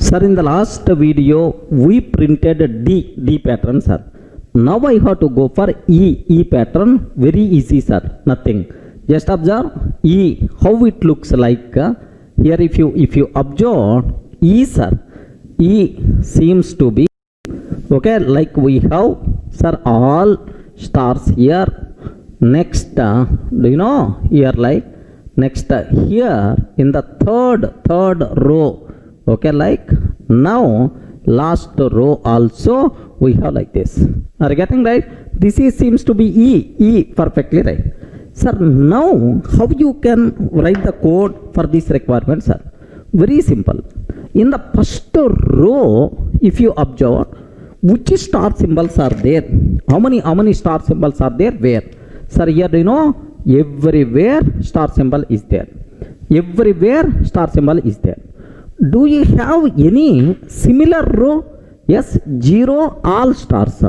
Sir, in the last video, we printed a D pattern, sir. Now I have to go for E pattern. Very easy, sir. Nothing. Just observe E, how it looks like. Here, if you observe E, sir, E seems to be, okay, like we have, sir, all stars here. Next, do you know, here like, next, here in the third row, okay, like now last row also we have like this. Are you getting right? This is seems to be E perfectly right. Sir, now how you can write the code for this requirement, sir? Very simple. In the first row, if you observe, which star symbols are there? How many star symbols are there? Where? Sir, here do you know? Everywhere star symbol is there. Everywhere star symbol is there. Do you have any similar row? Yes, 0, all stars.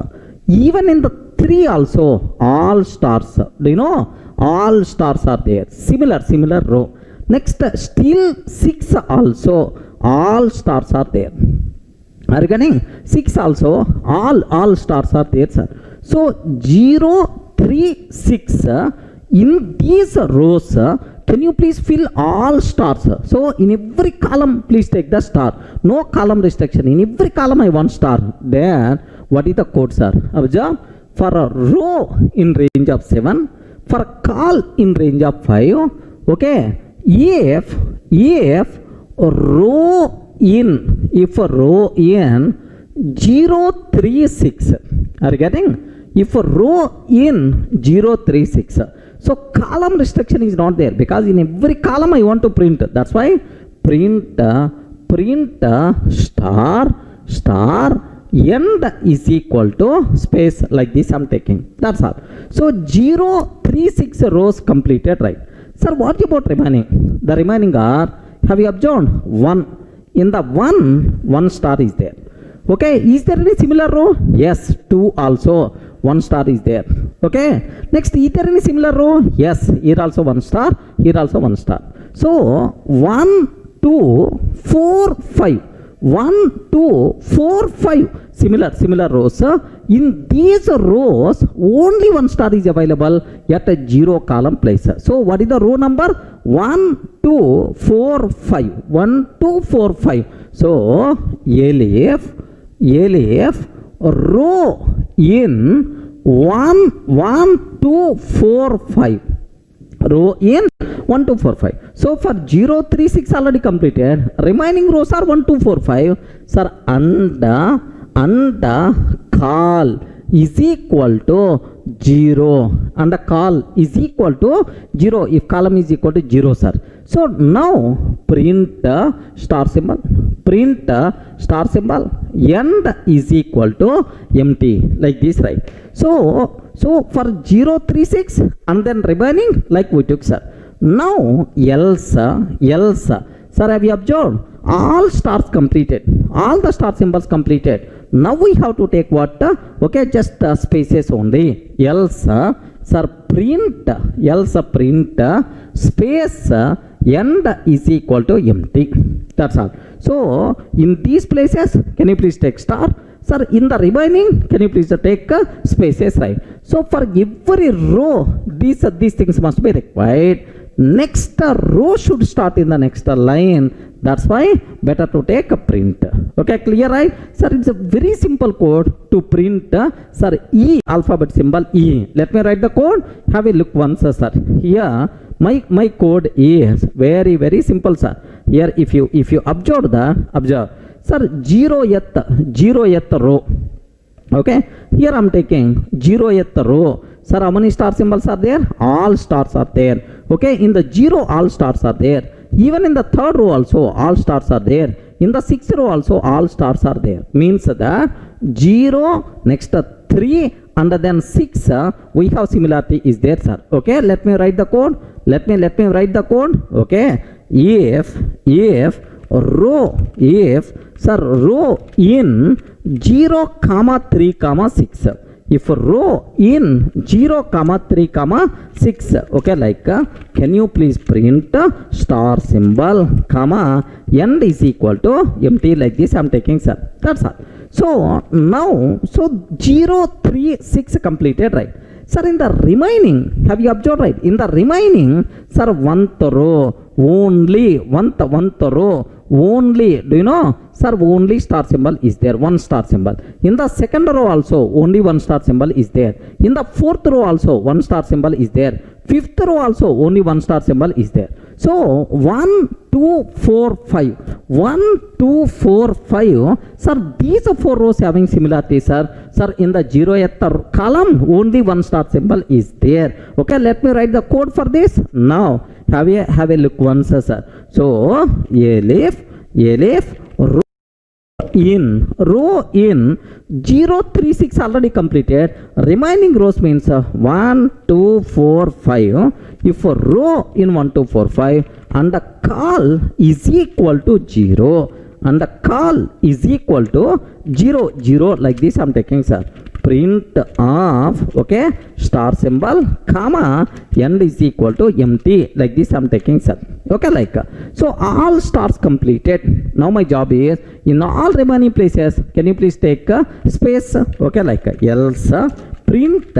Even in the 3 also, all stars. Do you know? All stars are there. Similar row. Next, still 6 also, all stars are there. Are you getting? 6 also, all stars are there, sir. So, 0, 3, 6, in these rows, can you please fill all stars? So in every column, please take the star. No column restriction. In every column, I want star. Then what is the code, sir? Observe, for a row in range of 7, for a call in range of 5. Okay. If row in 0, 3, 6. Are you getting? If a row in 0, 3, 6. So column restriction is not there because in every column I want to print. That's why print star end is equal to space like this I'm taking. That's all. So 0, 3, 6 rows completed, right? Sir, what about remaining? The remaining are, have you observed? 1. In the 1 star is there. Okay, is there any similar row? Yes, 2 also. 1 star is there. Okay. Next, is there any similar row? Yes. Here also 1 star. Here also 1 star. So 1, 2, 4, 5. 1, 2, 4, 5. Similar rows. In these rows, only 1 star is available at a 0 column place. So what is the row number? 1, 2, 4, 5. 1, 2, 4, 5. So Elif row in 1, 2, 4, 5. Row in 1, 2, 4, 5. So for 0, 3, 6 already completed. Remaining rows are 1, 2, 4, 5. Sir, under call is equal to 0. Under call is equal to 0. If column is equal to 0, sir. So now print star symbol. Print star symbol. End is equal to empty. Like this, right? So for 0, 3, 6 and then remaining like we took, sir. Now else. Sir, have you observed? All stars completed. All the star symbols completed. Now we have to take what? Okay, just spaces only. Else, sir, print space end is equal to empty. That's all. So in these places, can you please take star? Sir, in the remaining, can you please take spaces, right? So for every row, these things must be required. Next row should start in the next line. That's why better to take a print. Okay, clear, right? Sir, it's a very simple code to print, sir, E, alphabet symbol E. Let me write the code. Have a look once, sir. Here, my code is very simple, sir. Here, if you observe, sir, 0th row. Okay, here I'm taking 0th row. Sir, how many star symbols are there? All stars are there. Okay, in the 0, all stars are there. Even in the 3rd row also, all stars are there. In the 6th row also, all stars are there. Means that 0, next 3, and then 6, we have similarity is there, sir. Okay, let me write the code. Let me write the code. Okay, if row in 0, 3, 6. if row in 0 comma 3 comma 6, okay, like can you please print star symbol comma end is equal to empty, like this I'm taking, sir. That's all. So now, so 0 3 6 completed, right? Sir, in the remaining, have you observed, right? In the remaining, sir, one row only, one row only, do you know, sir, only star symbol is there, one star symbol. In the second row also only one star symbol is there. In the fourth row also one star symbol is there. Fifth row also only one star symbol is there. So 1 2 4 5 1 2 4 5, sir, these 4 rows having similarity, sir. Sir, in the 0th column only one star symbol is there. Okay, let me write the code for this. Now have a look once, sir. So elif row in 0 3 6 already completed. Remaining rows means 1 2 4 5. If a row in 1 2 4 5 and the call is equal to 0 and the call is equal to 0 like this I'm taking, sir. Print of, okay, star symbol comma end is equal to empty, like this I'm taking, sir. Okay, like so all stars completed. Now my job is in all remaining places, can you please take space, okay, like else print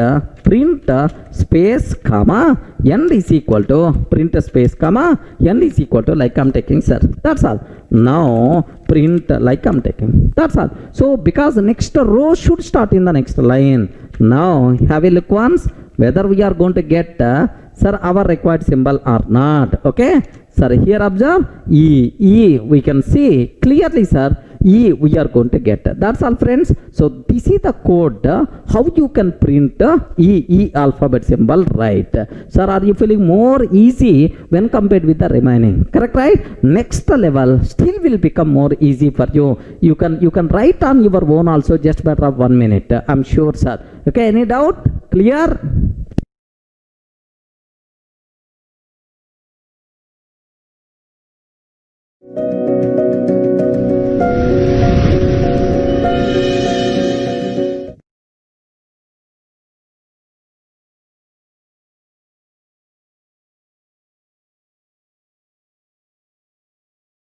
space comma end is equal to print space comma end is equal to, like I'm taking, sir. That's all. Now print like I'm taking. That's all. So because the next row should start in the next line. Now have a look once whether we are going to get sir our required symbol or not. Okay, sir, here observe E we can see clearly, sir. E we are going to get. That's all, friends. So this is the code how you can print E alphabet symbol, right? Sir, are you feeling more easy when compared with the remaining? Correct, right? Next level still will become more easy for you. You can write on your own also, just matter of 1 minute. I'm sure, sir. Okay, any doubt? Clear?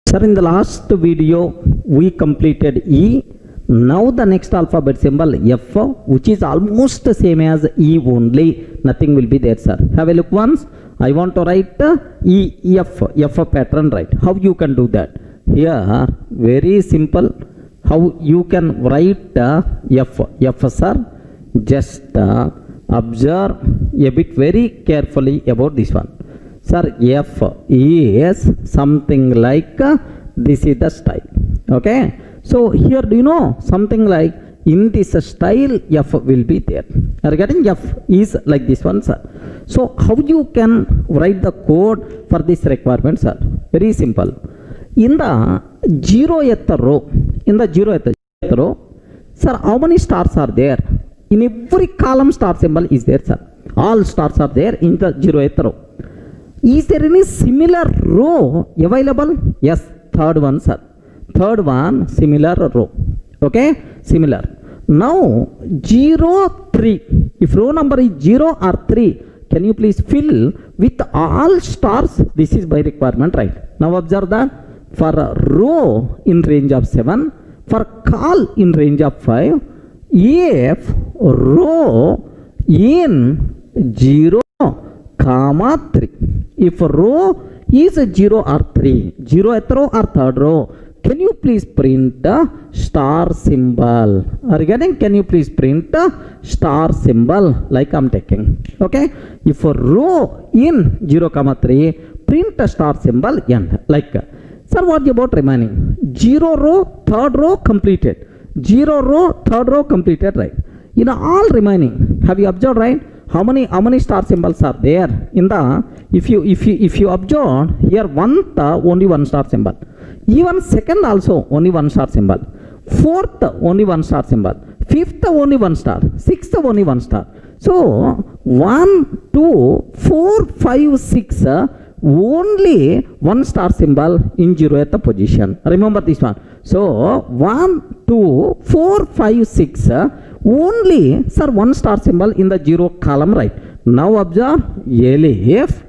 Sir, in the last video we completed E. Now the next alphabet symbol F, which is almost the same as E only. Nothing will be there, sir. Have a look once. I want to write F pattern, right? How you can do that? Here, very simple. How you can write F, sir? Just observe a bit very carefully about this one. Sir, F is something like this is the style. Okay. So here, do you know something like in this style F will be there. Are you getting? F is like this one, sir. So how you can write the code for this requirement, sir? Very simple. In the 0th row, sir, how many stars are there? In every column star symbol is there, sir. All stars are there in the 0th row. Is there any similar row available? Yes, third one, sir. Third one, similar row. Okay, similar. Now 0 3. If row number is 0 or 3, can you please fill with all stars? This is by requirement, right? Now observe that for a row in range of 7, for call in range of 5, if row in 0 comma 3. If row is 0 or 3, 0th row or third row, can you please print the star symbol? Are you getting? Can you please print the star symbol like I'm taking? Okay. If a row in 0 comma 3, print a star symbol end. Like, sir, what about remaining? 0 row, third row completed. 0 row, third row completed, right? In all remaining, have you observed, right? How many star symbols are there in the? If you observe here, only one star symbol. Even second also only one star symbol. Fourth only one star symbol. Fifth only one star. Sixth only one star. So 1, 2, 4, 5, 6. only one star symbol in 0th position. Remember this one. So 1, 2, 4, 5, 6, only sir one star symbol in the 0 column, right? Now observe elif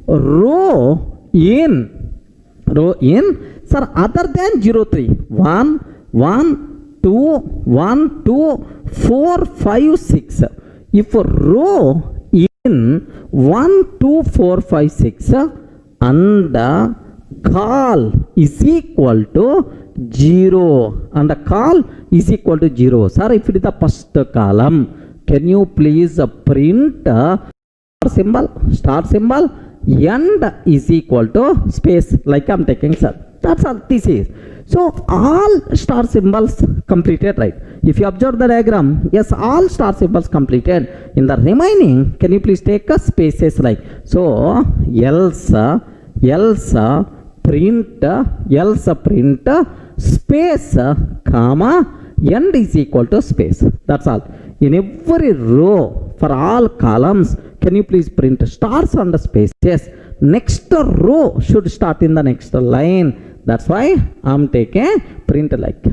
row in sir other than 0, 3, 1, 1, 2, 1, 2, 4, 5, 6. If row in 1, 2, 4, 5, 6 and call is equal to 0 and call is equal to 0. Sir, if it is the first column, can you please print star symbol and is equal to space like I'm taking, sir. That's all this is. So all star symbols completed, right? If you observe the diagram, yes, all star symbols completed. In the remaining, can you please take a spaces like so? Else print space comma end is equal to space. That's all. In every row for all columns, can you please print stars and spaces? Next row should start in the next line. That's why I'm taking print like.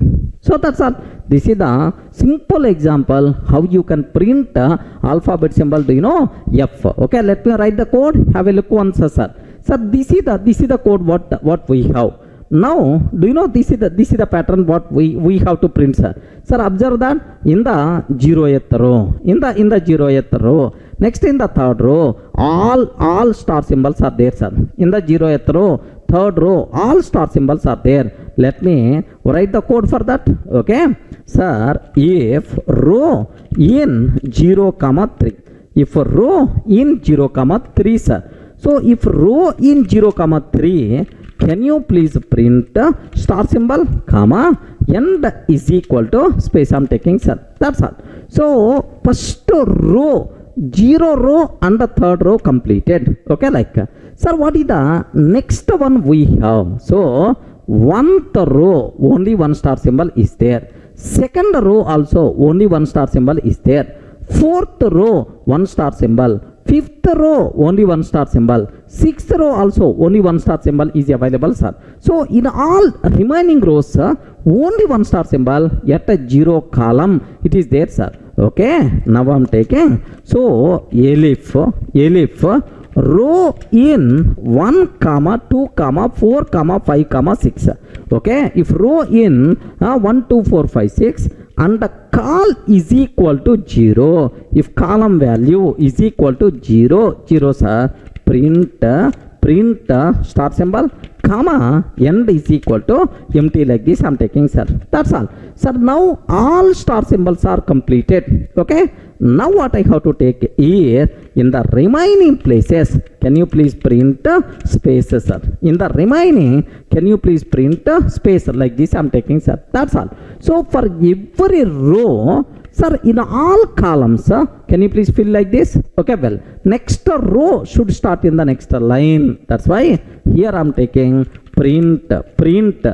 So that's all. This is the simple example how you can print alphabet symbol. Do you know? F. Okay, let me write the code. Have a look once, sir. Sir, this is the code what we have. Now, do you know this is the pattern what we have to print, sir? Sir, observe that in the 0th row, in the 0th row, next in the third row, all star symbols are there, sir. In the 0th row, third row, all star symbols are there. Let me write the code for that. Okay, sir. If row in 0, 3, if row in 0, 3, sir. So if row in 0, 3, can you please print star symbol comma end is equal to space I'm taking, sir. That's all. So first row 0 row and the third row completed. Okay, like sir, what is the next one we have? So 1th row only one star symbol is there. 2nd row also only one star symbol is there. 4th row one star symbol. 5th row only one star symbol. 6th row also only one star symbol is available, sir. So in all remaining rows, sir, only one star symbol at a 0 column it is there, sir. Okay, now I'm taking. So elif row in 1, 2, 4, 5, 6. Okay, if row in 1, 2, 4, 5, 6 and the call is equal to 0, if column value is equal to 0, sir, print star symbol comma end is equal to empty like this I'm taking, sir. That's all, sir. Now all star symbols are completed. Okay, now what I have to take here in the remaining places, can you please print spaces, sir? In the remaining, can you please print space like this I'm taking, sir. That's all. So for every row, sir, in all columns, can you please fill like this? Okay, well, next row should start in the next line. That's why here I'm taking print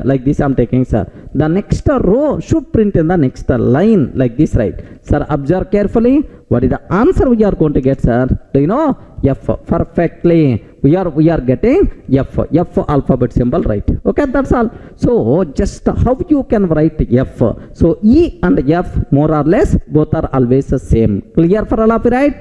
like this I'm taking, sir. The next row should print in the next line like this, right? Sir, observe carefully. What is the answer we are going to get, sir? Do you know? F. Perfectly. We are getting F alphabet symbol, right? Okay, that's all. So just how you can write F. So E and F more or less both are always the same. Clear for all of you, right?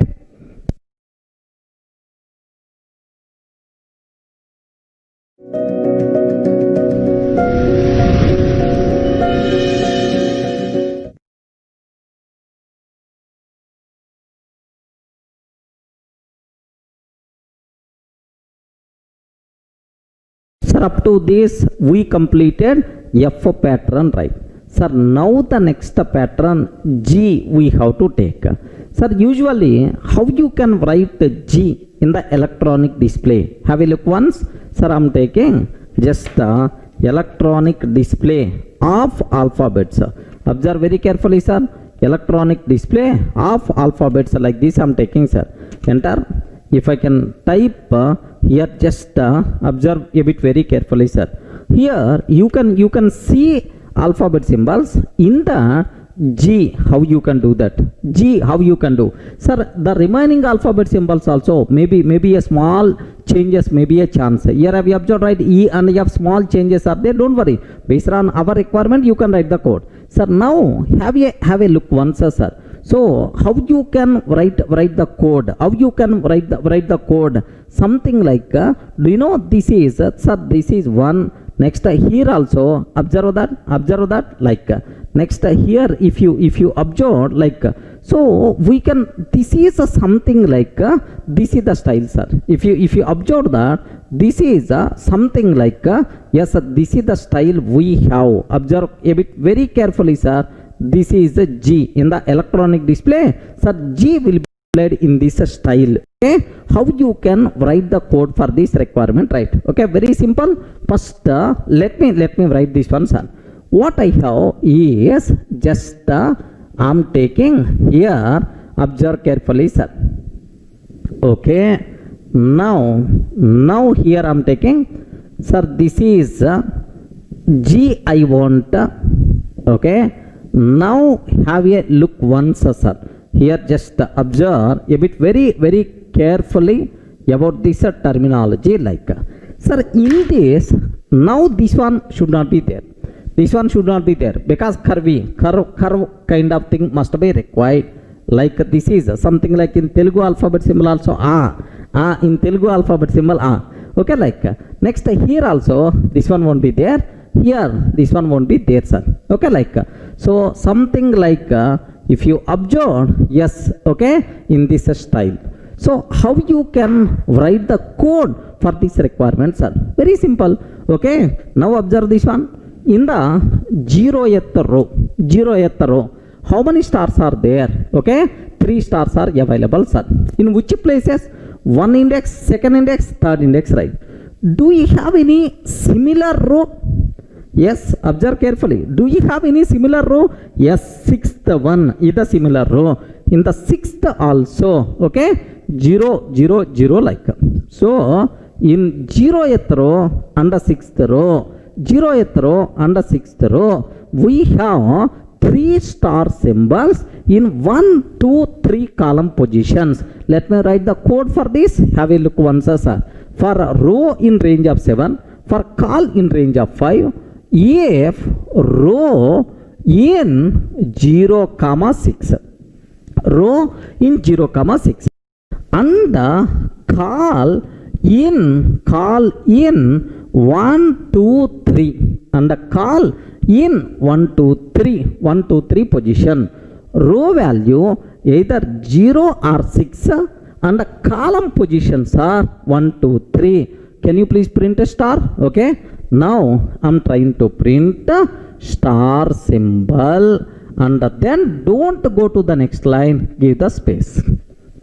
Sir, up to this we completed F pattern, right? Sir, now the next pattern G we have to take. Sir, usually how you can write G in the electronic display? Have a look once. Sir, I'm taking just the electronic display of alphabets. Observe very carefully, sir. Electronic display of alphabets like this I'm taking, sir. Enter. If I can type here, just observe a bit very carefully, sir. Here you can see alphabet symbols in the G. How you can do that? G, how you can do? Sir, the remaining alphabet symbols also maybe a small changes may be a chance. Here have you observed, right? E and F small changes are there. Don't worry. Based on our requirement, you can write the code. Sir, now have a look once, sir. So how you can write the code? How you can write the code? Something like, do you know this is, sir, this is one. Next here also observe that like next here if you observe like, so we can, this is something like this is the style, sir. If you observe that this is something like yes sir, this is the style we have. Observe a bit very carefully, sir. This is the G in the electronic display, sir. G will be displayed in this style. Okay, how you can write the code for this requirement, right? Okay, very simple. First let me write this one, sir. What I have is just I'm taking here, observe carefully, sir. Okay, now here I'm taking, sir, this is G I want. Okay, now have a look once, sir. Here just observe a bit very carefully about this terminology, like sir, in this, now this one should not be there. This one should not be there because curve kind of thing must be required. Like this is something like in Telugu alphabet symbol also in Telugu alphabet symbol okay, like next here also this one won't be there. Here this one won't be there, sir. Okay, like so something like if you observe, yes, okay, in this style. So how you can write the code for this requirement, sir? Very simple. Okay, now observe this one. In the 0th row, how many stars are there? Okay, 3 stars are available, sir. In which places? 1 index, 2nd index, 3rd index, right? Do you have any similar row? Yes, observe carefully. Do you have any similar row? Yes, 6th one is the similar row. In the 6th also, okay, 0, 0, 0, like. So, in 0th row and the 6th row, 0th row and the 6th row, we have 3 star symbols in 1, 2, 3 column positions. Let me write the code for this. Have a look once, sir. For row in range of 7, for call in range of 5, if row in 0, 6, row in 0, 6, and call in 1, 2, 3, and the call in 1, 2, 3 position, row value either 0 or 6 and the column positions are 1, 2, 3. Can you please print a star? Okay, now I'm trying to print star symbol, and then don't go to the next line, give the space.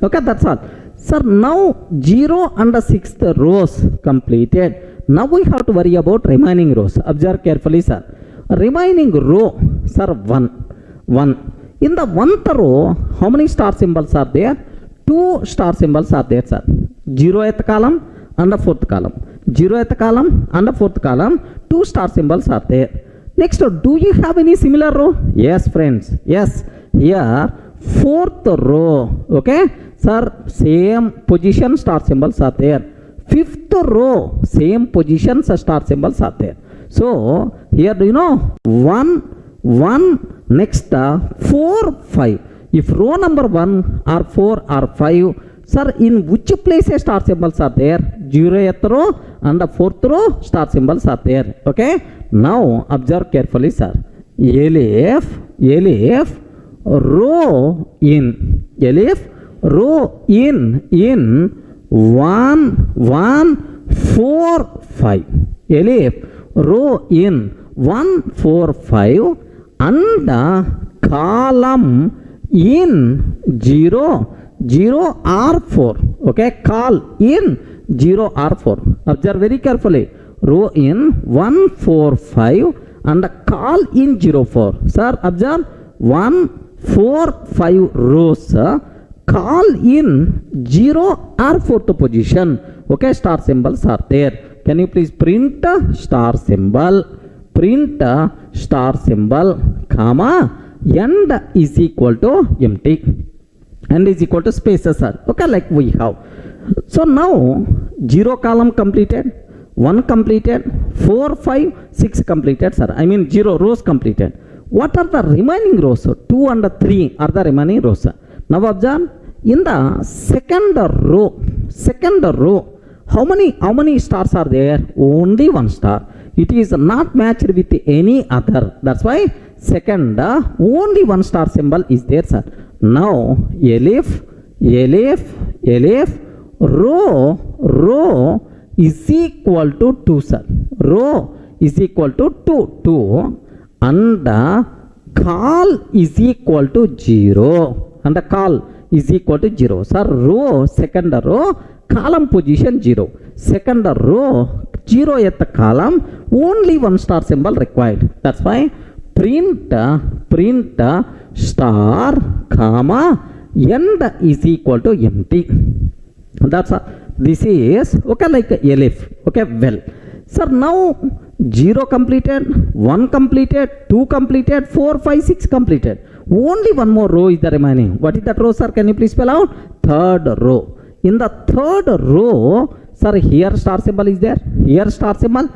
Okay, that's all. Sir, now 0 and the 6th rows completed. Now we have to worry about remaining rows. Observe carefully, sir. Remaining row, sir, 1. In the 1th row, how many star symbols are there? 2 star symbols are there, sir. 0th column and the 4th column. 0th column and the 4th column, 2 star symbols are there. Next, do you have any similar row? Yes, friends. Yes. Here, 4th row. Okay. Sir, same position star symbols are there. 5th row, same positions star symbols are there. So, here do you know? 1, next 4, 5. If row number 1 or 4 or 5, sir, in which places star symbols are there? 0th row and the 4th row star symbols are there. Okay. Now, observe carefully, sir. Elif, row in, row in 1, 4, 5. Elif, row in 1, 4, 5 and column in 0, 0 or 4. Okay, call in 0 or 4. Observe very carefully. Row in 1, 4, 5 and call in 0, 4. Sir, observe 1, 4, 5 rows. Call in 0 or 4th position. Okay, star symbols are there. Can you please print star symbol? Print star symbol, comma, end is equal to empty. End is equal to spaces, sir. Okay, like we have. So now 0 column completed, 1 completed, 4, 5, 6 completed, sir. I mean 0 rows completed. What are the remaining rows? 2 and 3 are the remaining rows. Now observe, in the second row, how many stars are there? Only 1 star. It is not matched with any other. That's why second only 1 star symbol is there, sir. Now elif row is equal to 2, sir. Row is equal to 2 and call is equal to 0 and the call is equal to 0, sir. Row, second row, column position 0. Second row 0 at the column, only 1 star symbol required. That's why print star comma end is equal to empty. That's this is okay, like elif. Okay, well, sir, now 0 completed, 1 completed, 2 completed, 4, 5, 6 completed. Only 1 more row is the remaining. What is that row, sir? Can you please spell out? Third row. In the third row, sir, here star symbol is there. Here star symbol.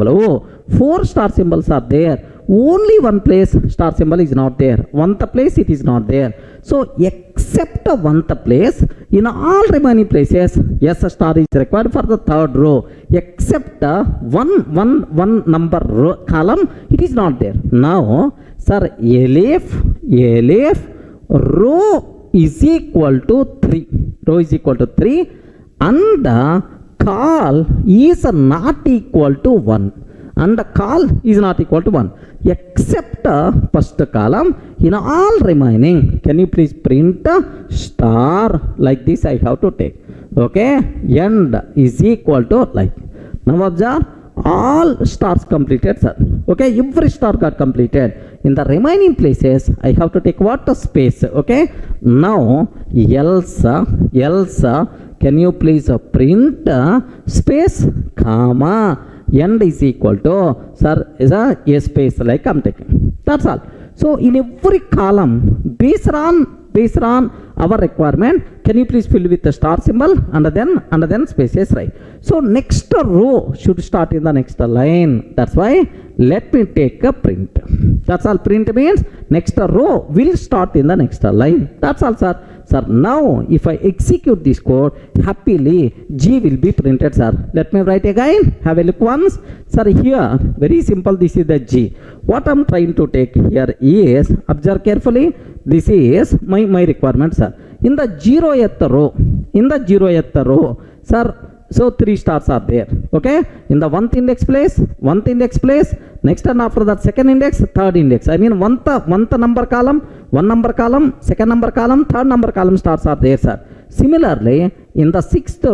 Oh, 4 star symbols are there. Only 1 place star symbol is not there. 1th place it is not there. So except 1th place, in all remaining places, yes, a star is required for the third row. Except one number row, column, it is not there. Now, sir, elif row is equal to 3. Row is equal to 3 and call is not equal to 1. And the call is not equal to 1 except first column. In all remaining, can you please print star like this? I have to take. Okay, end is equal to like. Now observe, all stars completed, sir. Okay, every star got completed. In the remaining places, I have to take what? Space. Okay, now else can you please print space comma end is equal to, sir, is a space like I'm taking. That's all. So in every column, based on our requirement, can you please fill with the star symbol and then spaces, right? So next row should start in the next line. That's why let me take a print. That's all. Print means next row will start in the next line. That's all, sir. Sir, now if I execute this code, happily G will be printed, sir. Let me write again. Have a look once. Sir, here, very simple, this is the G. What I'm trying to take here is, observe carefully, this is my requirement, sir. In the 0th row, sir, so 3 stars are there. Okay, in the 1th index place, next and after that 2nd index, 3rd index. I mean 1th number column, 1 number column, 2nd number column, 3rd number column stars are there, sir. Similarly, in the 6th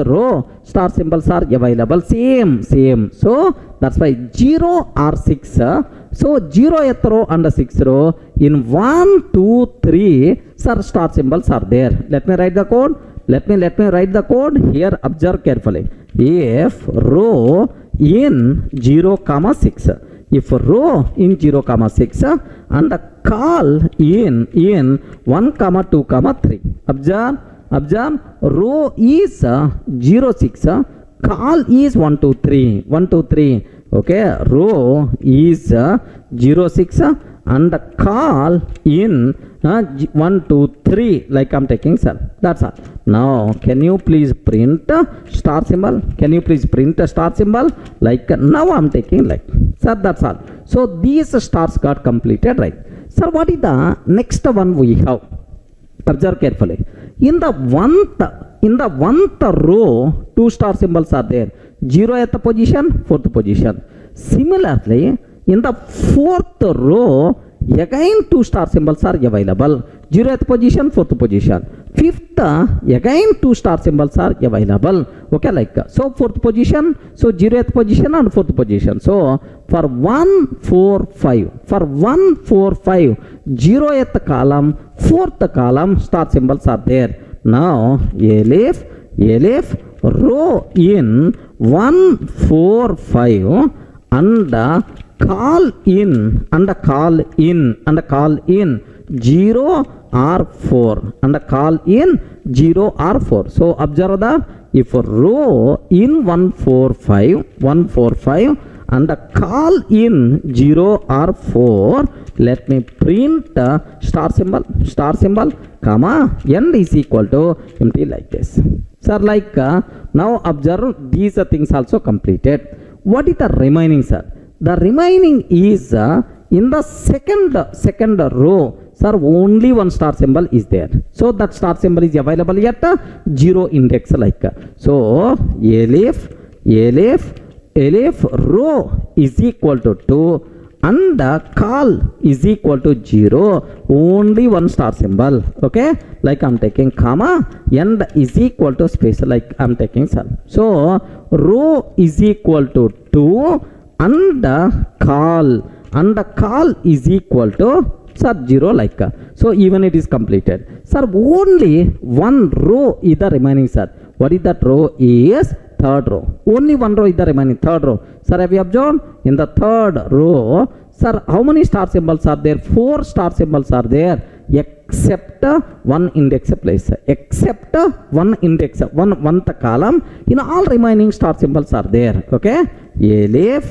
row, star symbols are available. Same. So that's why 0 or 6. So 0th row and 6th row, in 1, 2, 3, sir, star symbols are there. Let me write the code. Let me write the code here. Observe carefully. If row in 0, 6. If row in 0, 6 and the call in 1, 2, 3. Observe. Row is 0, 6. Call is 1, 2, 3. Okay. Row is 0, 6 and the call in 1, 2, 3 like I'm taking, sir. That's all. Now can you please print star symbol? Like now I'm taking like, sir. That's all. So these stars got completed, right? Sir, what is the next one we have? Observe carefully. In the 1th row, 2 star symbols are there. 0th position, 4th position. Similarly, in the 4th row, again 2 star symbols are available. 0th position, 4th position. 5th, again 2 star symbols are available. Okay, like so 4th position, so 0th position and 4th position. So for 1, 4, 5, 0th column, 4th column, star symbols are there. Now elif row in 1, 4, 5 and call in 0 or 4 and call in 0 or 4. So observe that if row in 145 and call in 0 or 4, let me print star symbol, comma, n is equal to empty like this. Sir, like now observe these things also completed. What is the remaining, sir? The remaining is in the second row, sir, only one star symbol is there. So that star symbol is available at 0 index like. So elif row is equal to 2 and call is equal to 0, only one star symbol. Okay, like I'm taking comma, end is equal to space, like I'm taking sun. So row is equal to 2 and call is equal to sir 0 like. So even it is completed. Sir, only one row is the remaining, sir. What is that row? Is third row. Only one row is the remaining, third row. Sir, have you observed? In the third row, sir, how many star symbols are there? 4 star symbols are there, except one index place. Except one index, one column. In all remaining star symbols are there. Okay. Elif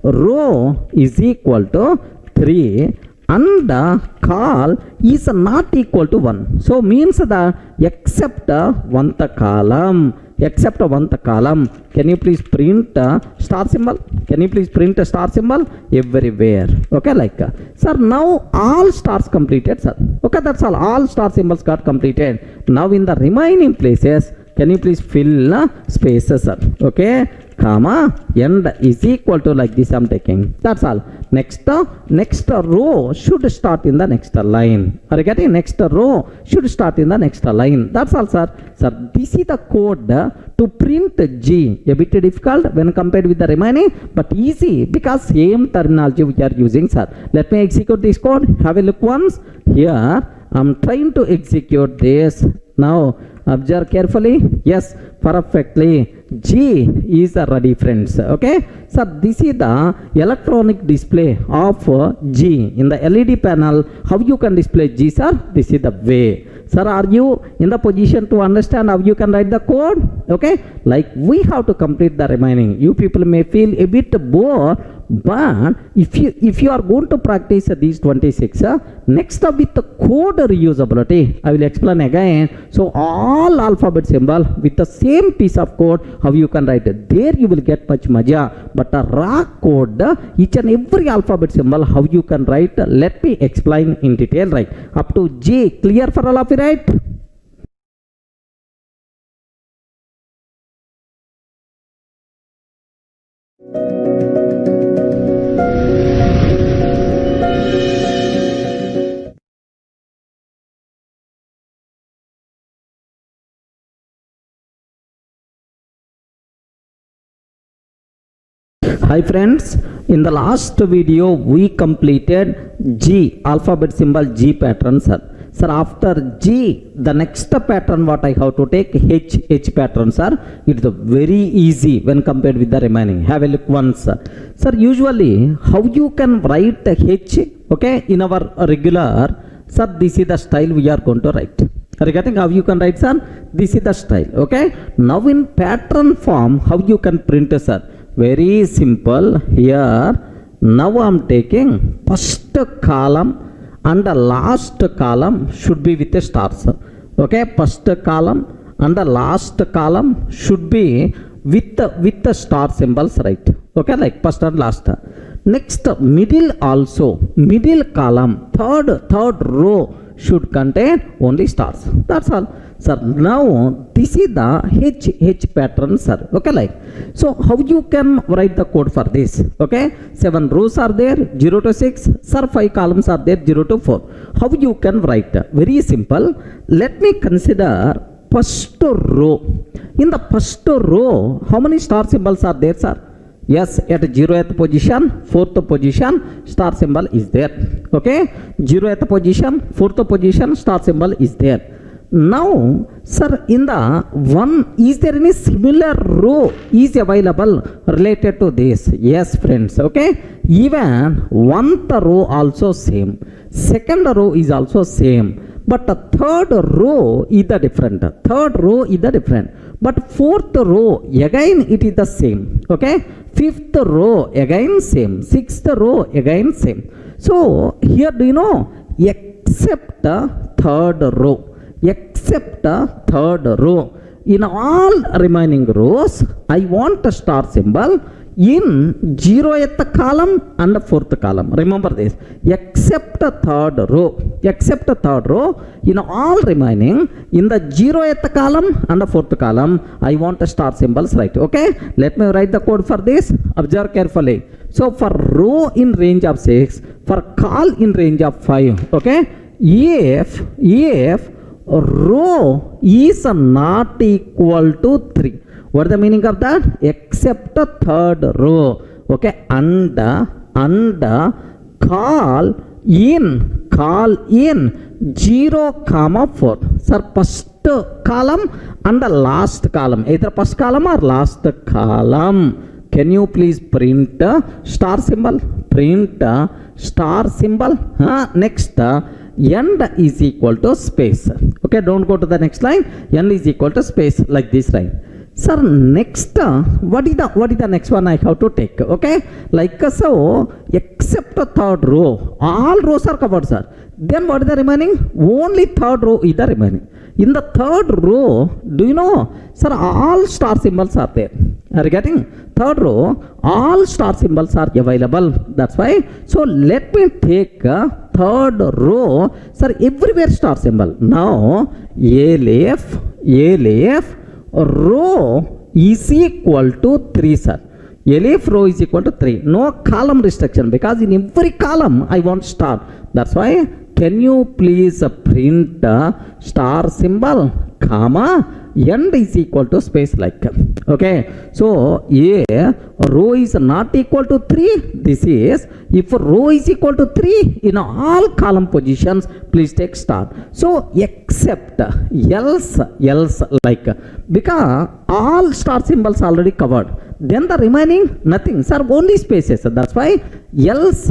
row is equal to 3 and call is not equal to 1. So means that except one column. Except one column. Can you please print star symbol? Can you please print a star symbol everywhere? Okay, like sir, now all stars completed, sir. Okay, that's all star symbols got completed. Now in the remaining places, can you please fill spaces, sir? Okay, comma, end is equal to like this I'm taking. That's all. Next row should start in the next line. Are you getting? Next row should start in the next line. That's all, sir. Sir, this is the code to print G. A bit difficult when compared with the remaining, but easy because same terminology we are using, sir. Let me execute this code. Have a look once. Here I'm trying to execute this. Now observe carefully. Yes, perfectly. G is ready, friends. Okay, so this is the electronic display of G in the LED panel. How you can display G, sir? This is the way. Sir, are you in the position to understand how you can write the code? Okay, like we have to complete the remaining. You people may feel a bit bored, but if you are going to practice these 26, next up with the code reusability, I will explain again. So all alphabet symbol with the same piece of code, how you can write it. There you will get much maja. But a raw code, each and every alphabet symbol, how you can write. Let me explain in detail. Right up to J, clear for all of you, right? Hi friends, in the last video we completed G, alphabet symbol G pattern, sir. Sir, after G, the next pattern what I have to take, H pattern, sir. It's very easy when compared with the remaining. Have a look once. Sir, usually how you can write H, okay, in our regular, sir, this is the style we are going to write. Are you getting how you can write, sir? This is the style, okay. Now in pattern form, how you can print, sir? Very simple. Here now I'm taking first column and the last column should be with the stars. Okay, first column and the last column should be with the star symbols, right? Okay, like first and last. Next, middle also, middle column, third row should contain only stars. That's all, sir. Now this is the H pattern, sir. Okay, like so how you can write the code for this? Okay, 7 rows are there, 0 to 6, sir. 5 columns are there, 0 to 4. How you can write? Very simple. Let me consider first row. In the first row, how many star symbols are there, sir? Yes, at 0th position, 4th position, star symbol is there. Okay, 0th position, 4th position, star symbol is there. Now, sir, in the one, is there any similar row is available related to this? Yes, friends. Okay, even one row also same, second row is also same, but the third row is the different. Third row is the different, but fourth row again it is the same. Okay, fifth row again same, sixth row again same. So here, do you know, except the third row, except the third row, in all remaining rows I want a star symbol in 0th column and 4th column. Remember this, except the third row, except the third row, in all remaining in the 0th column and the 4th column I want a star symbols, right? Okay, let me write the code for this. Observe carefully. So for row in range of 6, for col in range of 5, okay, if row is not equal to 3, what is the meaning of that? Except the third row, okay, and call in 0, 4. Sir, first column and the last column, either first column or last column. Can you please print star symbol? Print star symbol. Next, end is equal to space. Okay, don't go to the next line. End is equal to space, like this, right? Sir, next, what is the next one I have to take? Okay, like so, except the third row, all rows are covered, sir. Then what is the remaining? Only third row is the remaining. In the third row, do you know, sir, all star symbols are there. Are you getting? Third row, all star symbols are available. That's why. So let me take third row, sir, everywhere star symbol. Now, Alef row is equal to 3, sir. Alef row is equal to 3. No column restriction, because in every column I want star. That's why. Can you please print star symbol, comma, end is equal to space, like. Okay, so a row is not equal to 3. This is, if row is equal to 3 in all column positions, please take star. So except, else, like, because all star symbols already covered, then the remaining nothing, sir, only spaces. That's why else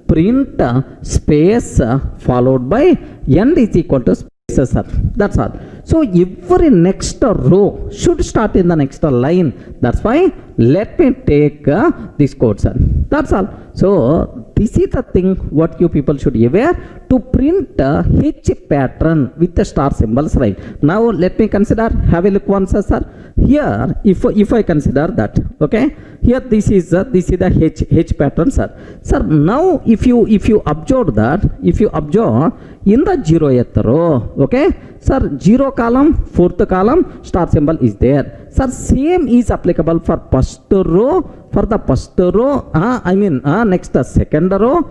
print space followed by end is equal to spaces, sir. That's all. So every next row should start in the next line. That's why let me take this code, sir. That's all. So this is the thing what you people should be aware to print H pattern with the star symbols, right? Now let me consider, have a look once, sir. Here, if I consider that, okay, here this is the H pattern, sir. Sir, now if you observe that, in the 0th row, okay, sir, 0 column, 4th column, star symbol is there. Sir, same is applicable for first row, for the first row, next second row,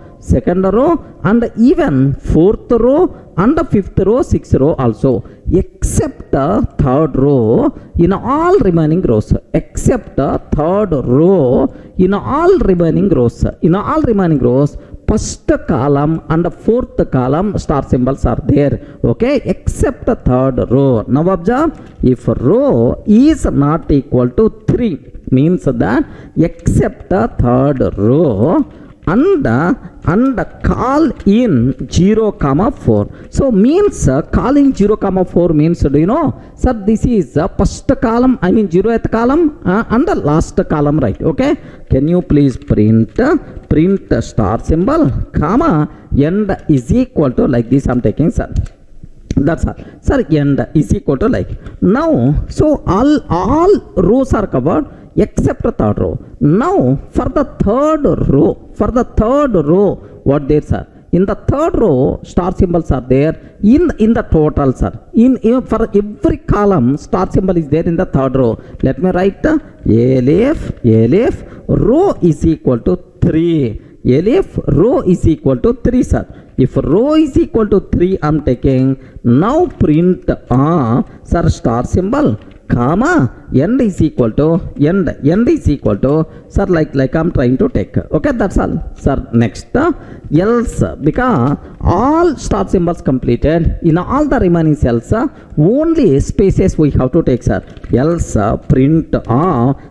and even 4th row, and the 5th row, 6th row also, except the third row in all remaining rows, except the third row in all remaining rows, first column and the 4th column star symbols are there. Okay, except the third row. Now observe, if row is not equal to 3, means that except the third row and call in 0, 4. So means calling 0, 4 means, do you know, sir, this is first column, 0th column and the last column, right? Okay, can you please print star symbol, comma, end is equal to, like this I'm taking, sir. That's all, sir. End is equal to, like. Now, so all rows are covered except the third row. Now for the third row, what there, sir? In the third row, star symbols are there in the total, sir. For every column, star symbol is there in the third row. Let me write Alef row is equal to 3. Alef row is equal to 3, sir. If row is equal to 3, I'm taking. Now print sir, star symbol, comma, end is equal to end is equal to, sir, like I'm trying to take. Okay, that's all, sir. Next, else, because all star symbols completed, in all the remaining cells, only spaces we have to take, sir. Else, print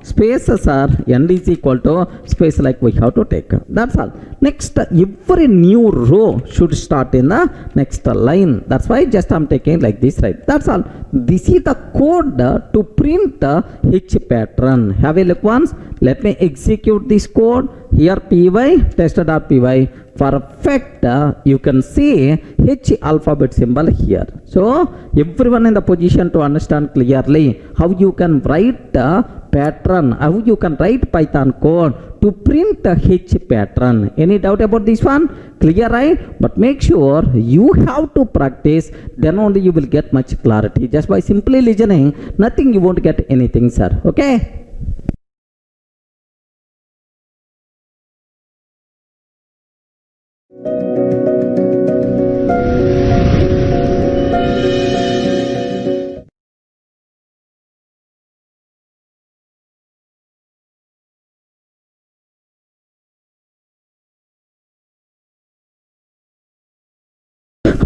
spaces are end is equal to space like we have to take. That's all. Next, every new row should start in the next line. That's why just I'm taking like this, right? That's all. This is the code to print H pattern. Have a look once. Let me execute this code. Here py test.py. Perfect. You can see H alphabet symbol here. So everyone in the position to understand clearly how you can write pattern, how you can write Python code to print a H pattern. Any doubt about this one? Clear, right? But make sure you have to practice, then only you will get much clarity. Just by simply listening, nothing, you won't get anything, sir. Okay?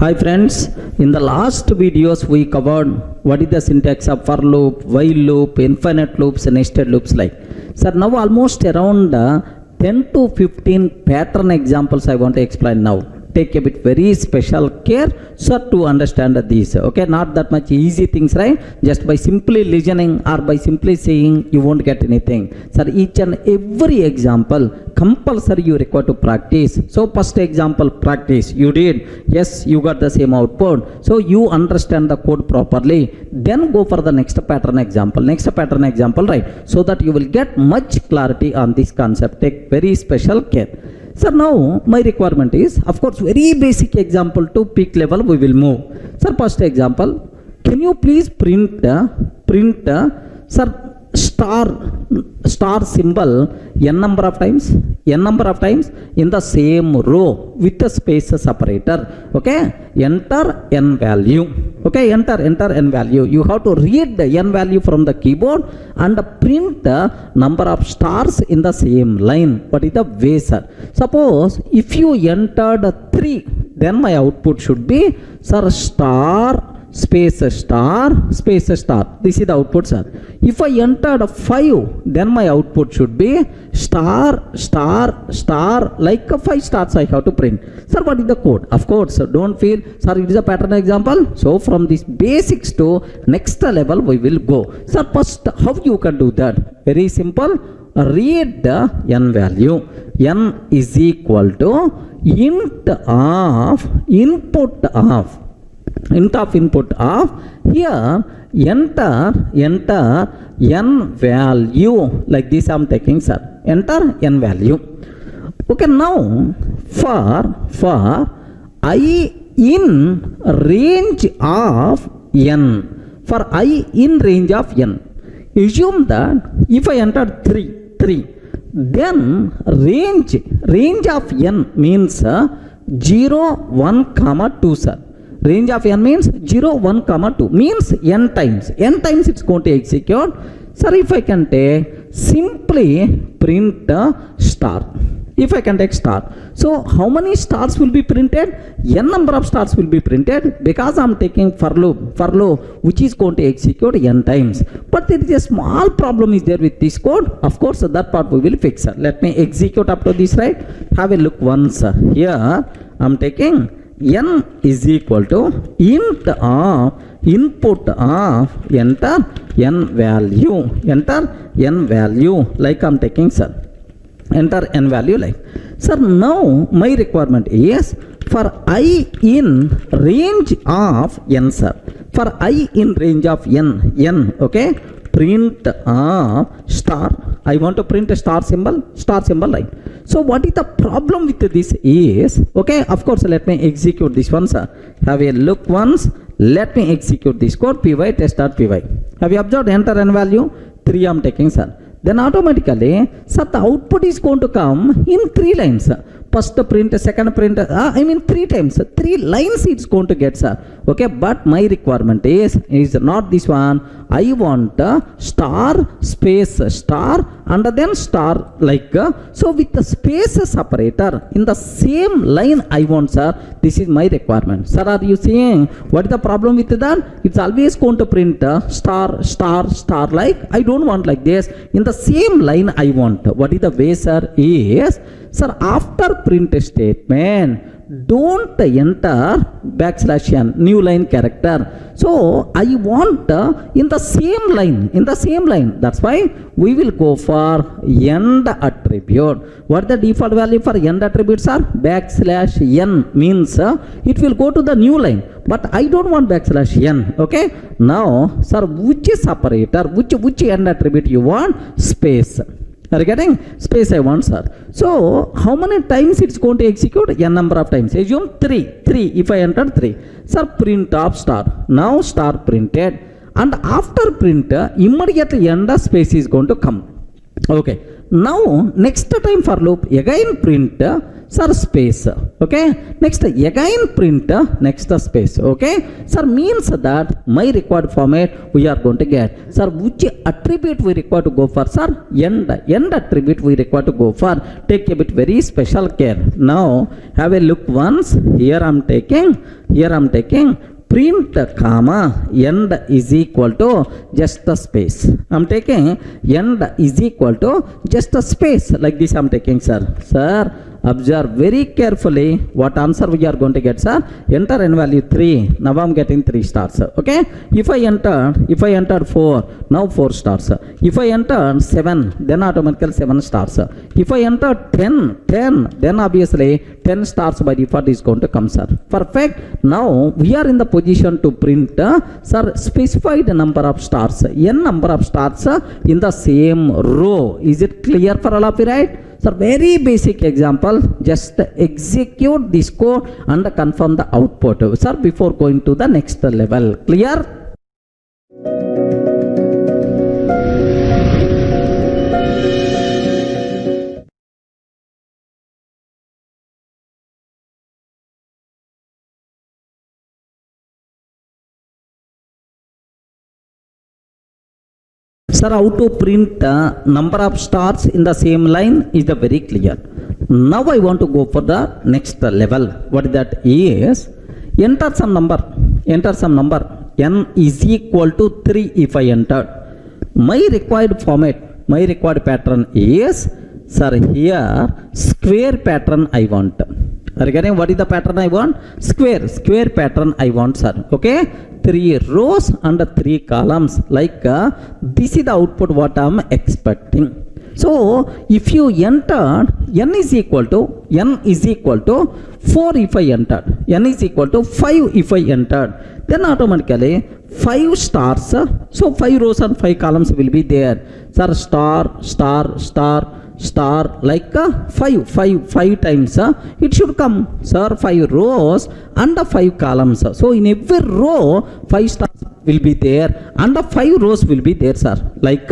Hi friends, in the last videos we covered what is the syntax of for loop, while loop, infinite loops, nested loops like. Sir, now almost around 10 to 15 pattern examples I want to explain now. Take a bit very special care, sir, to understand these. Okay, not that much easy things, right? Just by simply listening or by simply saying, you won't get anything. Sir, each and every example compulsory you require to practice. So first example, practice. You did. Yes, you got the same output. So you understand the code properly. Then go for the next pattern example. Next pattern example, right? So that you will get much clarity on this concept. Take very special care. Sir, now my requirement is, of course, very basic example to peak level we will move. Sir, first example, can you please print sir, star symbol n number of times in the same row with the space separator. Okay, enter n value. Okay, enter n value. You have to read the n value from the keyboard and print the number of stars in the same line. What is the way, sir? Suppose if you entered 3, then my output should be, sir, star space star space star. This is the output, sir. If I entered 5, then my output should be star star star, like 5 stars I have to print. Sir, what is the code? Of course, don't feel, sir, it is a pattern example. So from this basics to next level we will go. Sir, first how you can do that? Very simple. Read the n value. N is equal to int of input of here enter n value, like this I'm taking, sir. Enter n value. Okay, now for I in range of n, for I in range of n, assume that if I enter 3, then range of n means 0, 1, 2, sir. Range of n means 0, 1, 2, means n times it's going to execute. Sir, if I can take simply print star, if I can take star, so how many stars will be printed? N number of stars will be printed, because I'm taking for loop which is going to execute n times. But there is a small problem is there with this code. Of course, that part we will fix. Let me execute up to this, right? Have a look once. Here I'm taking n is equal to int of input of enter n value, like I'm taking, sir. Enter n value, like. Sir, now my requirement is for I in range of n, sir. For I in range of n, okay, print star. I want to print a star symbol, like. So what is the problem with this is, okay, of course, let me execute this one, sir. Have a look once. Let me execute this code, py test.py. Have you observed enter n value? 3 I'm taking, sir. Then automatically, sir, the output is going to come in 3 lines. first print, second print, I mean 3 times, 3 lines it's going to get, sir. Okay, but my requirement is not this one. I want star space star and then star like so with the space separator in the same line I want, sir. This is my requirement, sir. Are you seeing what is the problem with that? It's always going to print star star star like I don't want like this. In the same line I want. What is the way, sir? Is, sir, after print statement don't enter backslash n new line character. So I want in the same line, that's why we will go for end attribute. What the default value for end attributes are? Backslash n means it will go to the new line, but I don't want backslash n. Okay, now, sir, which is separator, which end attribute you want? Space. Are you getting? Space I want, sir. So how many times it's going to execute? N number of times. Assume 3. If I enter 3, sir, print of star. Now star printed, and after print immediately end space is going to come. Okay, now next time for loop again print sir space. Okay, next again print next space. Okay, sir, means that my required format we are going to get, sir, which attribute we require to go for, sir? End attribute we require to go for. Take a bit very special care. Now have a look once. Here I'm taking print comma end is equal to just a space. I'm taking end is equal to just a space like this. I'm taking, sir. Observe very carefully what answer we are going to get, sir. Enter n value 3. Now I'm getting 3 stars. Okay. If I entered 4, now 4 stars. If I entered 7, then automatically 7 stars. If I entered 10, then obviously 10 stars by default is going to come, sir. Perfect. Now we are in the position to print, sir, specified number of stars, n number of stars in the same row. Is it clear for all of you, right? So very basic example, just execute this code and confirm the output, sir, before going to the next level. Clear? Sir, how to print number of stars in the same line is the very clear. Now I want to go for the next level. What that is? Enter some number. N is equal to 3 if I entered. My required format, my required pattern is, sir, here square pattern I want. Are you getting what is the pattern I want? Square pattern I want, sir. Okay, 3 rows and 3 columns. Like this is the output what I am expecting. So if you entered n is equal to 4 if I entered, n is equal to 5 if I entered, then automatically 5 stars. So 5 rows and 5 columns will be there. Sir, star like 5 times it should come, sir. 5 rows and 5 columns. So in every row 5 stars will be there and 5 rows will be there, sir. Like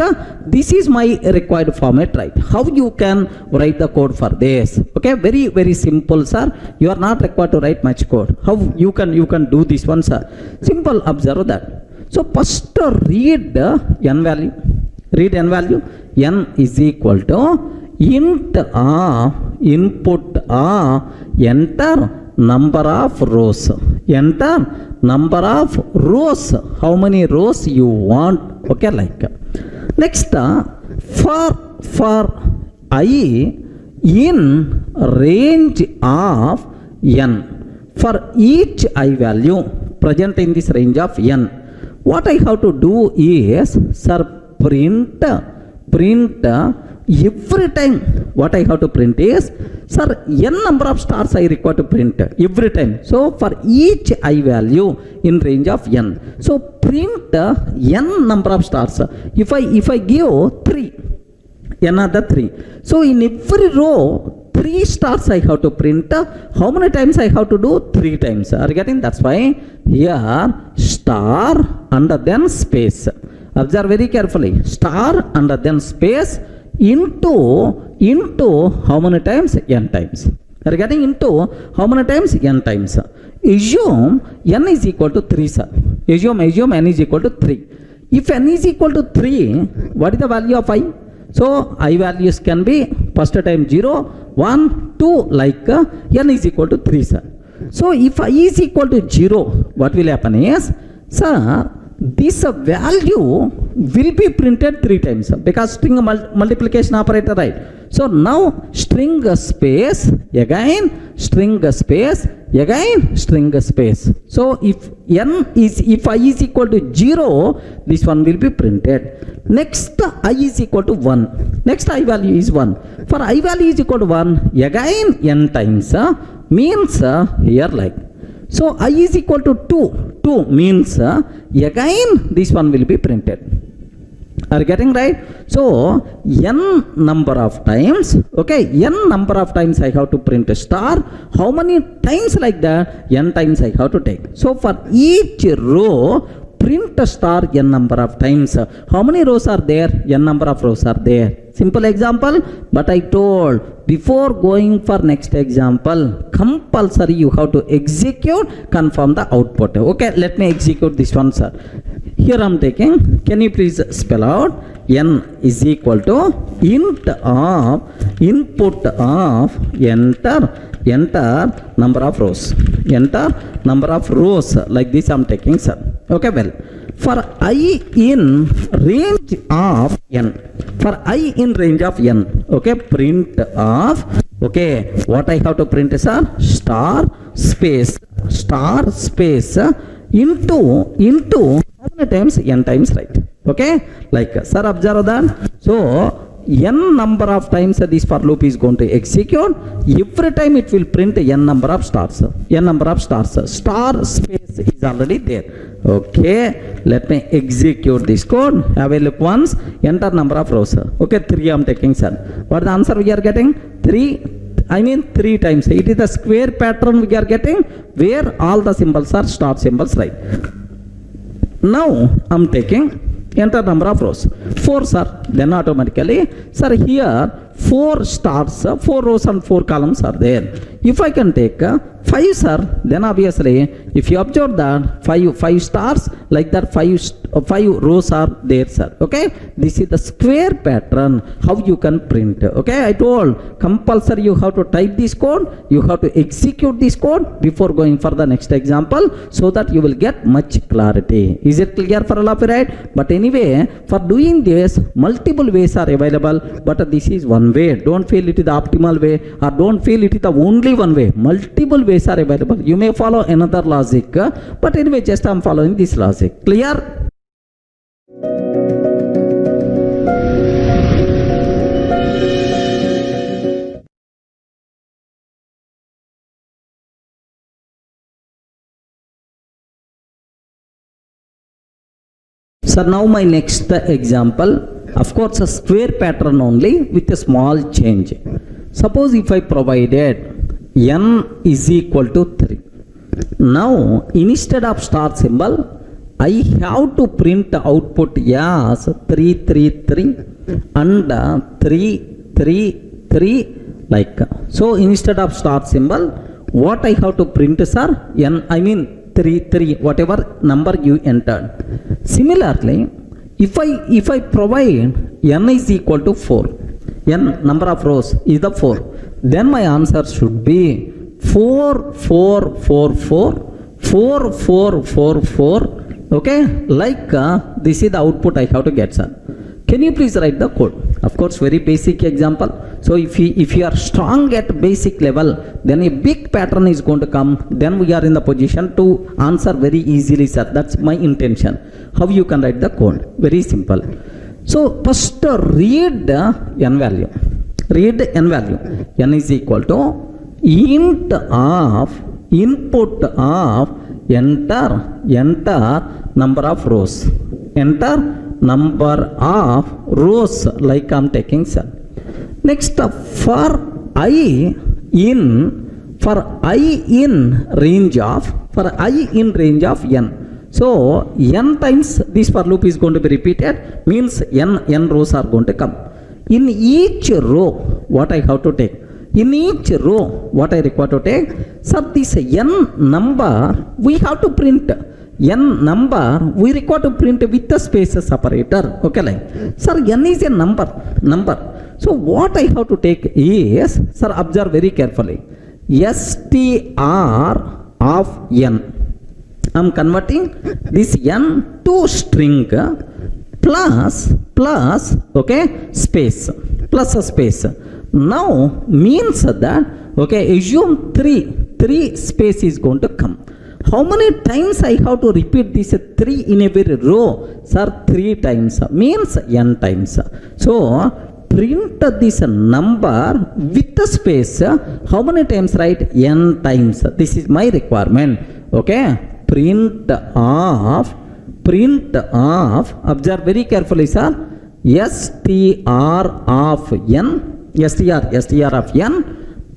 this is my required format, right? How you can write the code for this? Okay, very very simple, sir. You are not required to write much code. How you can do this one, sir? Simple. Observe that. So first read n value. N is equal to int input enter number of rows. How many rows you want? Okay, like next for I in range of n, for each I value present in this range of n, what I have to do is, sir, print every time. What I have to print is, sir, n number of stars I require to print every time. So for each I value in range of n, so print n number of stars. If I give 3, another 3, so in every row 3 stars I have to print. How many times I have to do? 3 times. Are you getting? That's why here star and then space. Observe very carefully. Star and then space into how many times? N times. are getting into how many times? N times. Assume n is equal to 3, sir. Assume n is equal to 3. If n is equal to 3, what is the value of I? So I values can be first time 0, 1, 2, like n is equal to 3, sir. So if I is equal to 0, what will happen is, sir, this value will be printed 3 times because string multiplication operator, right? So now string space again, string space again, string space. So if I is equal to 0, this one will be printed. Next I is equal to 1. Next I value is 1. For I value is equal to 1, again n times means here like. So I is equal to 2. 2 means again this one will be printed. Are you getting right? So n number of times, okay, n number of times I have to print a star. How many times like that? N times I have to take. So for each row, print a star n number of times. How many rows are there? N number of rows are there. Simple example, but I told before going for next example, compulsory you have to execute, confirm the output. Okay, let me execute this one, sir. Here I am taking, can you please spell out? N is equal to int of input of enter number of rows. Enter number of rows, like this I am taking, sir. Okay, well, for I in range of n, for I in range of n, okay, print of, okay, what I have to print is star space into how many times? N times, right? Okay, like, sir, observe that. So n number of times this for loop is going to execute. Every time it will print n number of stars. N number of stars. Star space is already there. Okay, let me execute this code. Have a look once. Enter number of rows. Okay, 3 I am taking, sir. What the answer we are getting? 3 times. It is the square pattern we are getting where all the symbols are star symbols, right? Now I am taking enter number of rows. 4, sir. Then automatically, sir, here 4 stars, 4 rows and 4 columns are there. If I can take 5, sir, then obviously if you observe that 5 stars, like that 5 rows are there, sir. Okay, this is the square pattern how you can print. Okay, I told compulsory you have to type this code, you have to execute this code before going for the next example, so that you will get much clarity. Is it clear for all of you, right? But anyway, for doing this, multiple ways are available, but this is one way. Don't feel it is the optimal way, or don't feel it is the only one way. Multiple ways are available. You may follow another logic, but anyway, just I am following this logic. Clear? So now my next example, of course, a square pattern only with a small change. Suppose if I provided n is equal to 3. Now instead of star symbol, I have to print output as 333 and 333, like. So instead of star symbol, what I have to print, sir? n, 3, whatever number you entered. Similarly, if I provide n is equal to 4, n number of rows is the 4, then my answer should be 4, 4, 4, 4, 4, 4, 4, 4. Okay, like this is the output I have to get, sir. Can you please write the code? Of course, very basic example. So if you are strong at basic level, then a big pattern is going to come. Then we are in the position to answer very easily, sir. That's my intention. How you can write the code? Very simple. So first read n value. Read n value. N is equal to int of input of enter number of rows. Enter number of rows, like I am taking, sir. Next, for I in range of n. So n times this for loop is going to be repeated, means n rows are going to come. In each row, what I have to take? In each row, what I require to take? Sir, this n number, we have to print. N number, we require to print with the spaces separator. Okay, like, sir, n is a number. So, what I have to take is, sir, observe very carefully. str of n. I am converting this n to string plus, okay, space, plus a space. Now means that, okay, assume 3 space is going to come. How many times I have to repeat this 3 in every row? Sir, 3 times means n times. So print this number with the space. How many times, right? N times. This is my requirement. Okay, print of, observe very carefully, sir. str of n, str of n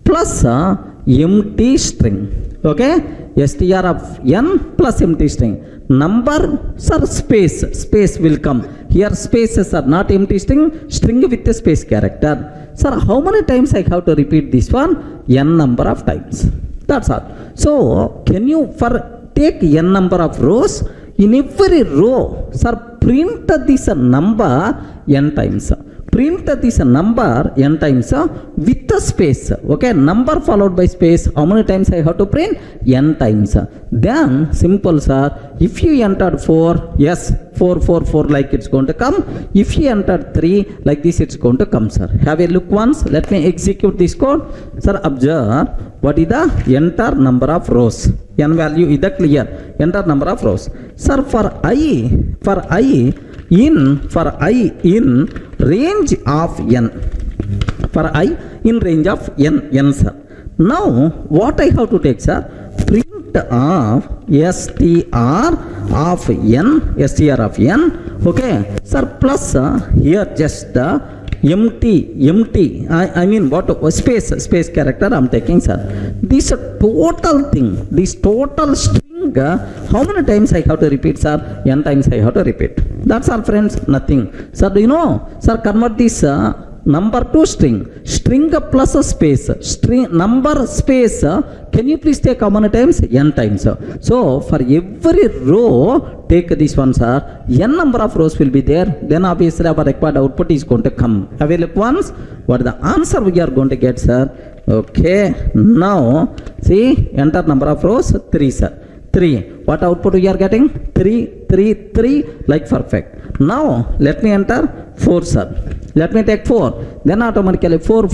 plus empty string. Okay, str of n plus empty string. Number, sir, space will come. Here spaces are not empty string with the space character. Sir, how many times I have to repeat this one? N number of times. That's all. So can you take n number of rows? In every row, sir, print this number n times. Print this number n times with the space. Okay, number followed by space. How many times I have to print? N times. Then simple, sir. If you entered 4, yes, 4 like it's going to come. If you entered 3 like this, it's going to come, sir. Have a look once. Let me execute this code. Sir, observe what is the enter number of rows. N value is the clear. Enter number of rows. Sir, for I in range of n. For I in range of n, sir. Now what I have to take, sir? Print of str of n. Okay, sir, plus here just empty. I mean what? Space character I'm taking, sir. This total thing, this total string, how many times I have to repeat, sir? N times I have to repeat. That's all, friends. Nothing. Sir, do you know? Sir, convert this number to string plus a space. String number space. Can you please take how many times? N times. So for every row, take this one, sir. N number of rows will be there. Then obviously our required output is going to come. Have a look once. What is the answer we are going to get, sir? Okay. Now see, enter number of rows 3, sir. 3. What output we are getting? 3 like perfect. Now let me enter 4, sir. Let me take 4. Then automatically 4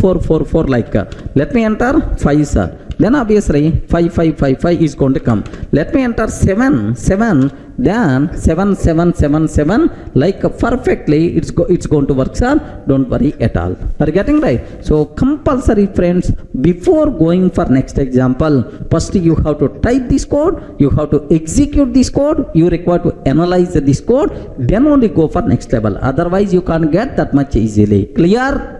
like. Let me enter 5, sir. Then obviously 5 is going to come. Let me enter 7. Then 7 like perfectly it's going to work, sir. Don't worry at all. Are you getting right? So compulsory, friends, before going for next example, first you have to type this code, you have to execute this code, you require to analyze this code, then only go for next level. Otherwise you can't get that much easily. Clear?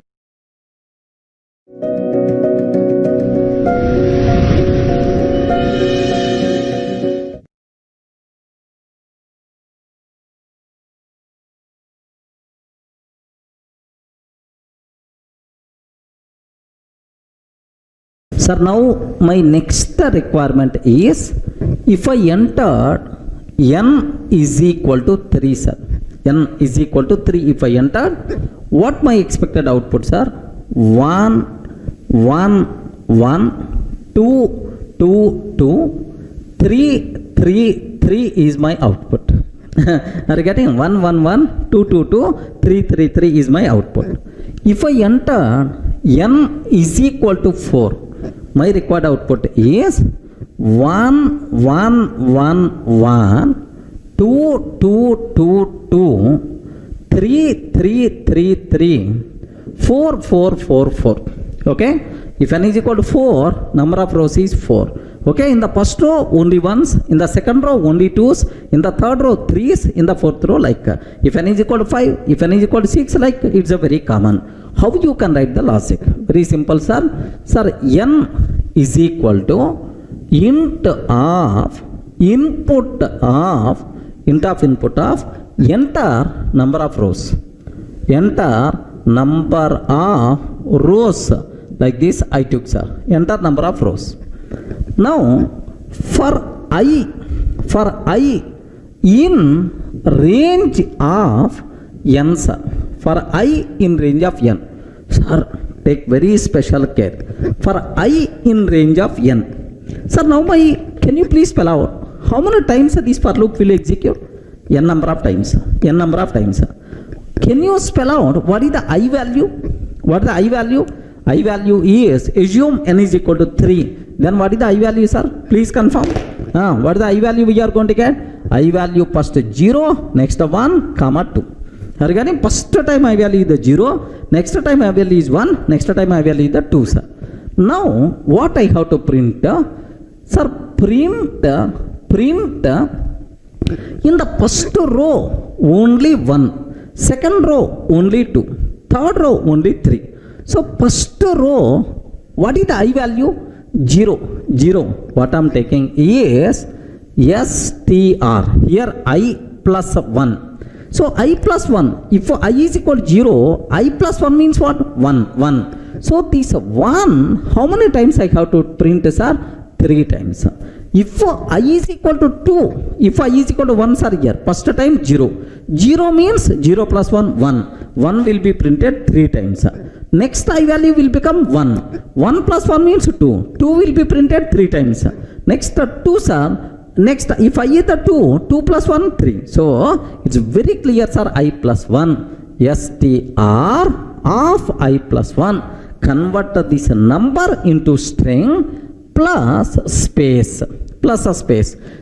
Sir, now my next requirement is, if I entered n is equal to 3, sir. N is equal to 3 if I entered, what my expected output, sir? 1, 2, 3 is my output. Are you getting? 1, 2, 3 is my output. If I enter n is equal to 4, my required output is 1, 2, 3, 4. Okay, if n is equal to 4, number of rows is 4. Okay, in the first row only 1s, in the second row only 2s, in the third row 3s, in the fourth row like. If n is equal to 5, if n is equal to 6, like, it's a very common. How you can write the logic? Very simple, sir. Sir, n is equal to int of input of enter number of rows. Enter number of rows. like this I took, sir. Enter number of rows. Now for I in range of n, sir. For I in range of n, sir, take very special care. For I in range of n, sir, now can you please spell out how many times this for loop will execute? N number of times. N number of times. Can you spell out what is the I value? What is the I value? I value is, assume n is equal to 3. Then what is the I value, sir? Please confirm. What is the I value we are going to get? I value first 0, next 1, comma 2. Regarding first time I value is the 0, next time I value is 1, next time I value is the 2, sir. Now what I have to print? Sir, print in the first row only 1, second row only 2, third row only 3. So first row, what is the I value? 0. What I am taking is str. Here I plus 1. So I plus 1. If I is equal to 0, I plus 1 means what? 1. So this 1, how many times I have to print, sir? 3 times. If I is equal to 2, if I is equal to 1, sir, here, first time 0. 0 means 0 plus 1, 1. 1 will be printed 3 times. Next I value will become 1. 1 plus 1 means 2. 2 will be printed 3 times. Next 2, sir. Next, if I is the 2, 2 plus 1, 3. So, it's very clear, sir, I plus 1. str of I plus 1. Convert this number into string plus space.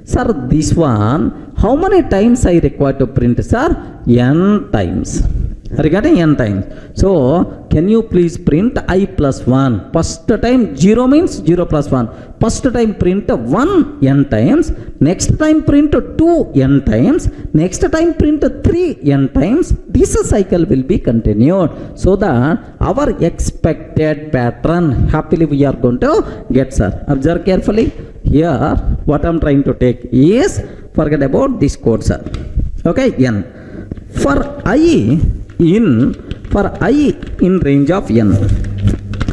Sir, this one, how many times I require to print, sir? N times. Regarding n times. So, can you please print I plus 1? First time 0 means 0 plus 1. First time print 1 n times. Next time print 2 n times. Next time print 3 n times. This cycle will be continued. So that our expected pattern happily we are going to get, sir. Observe carefully. Here, what I am trying to take is, forget about this code, sir. Okay, n. For I in range of n.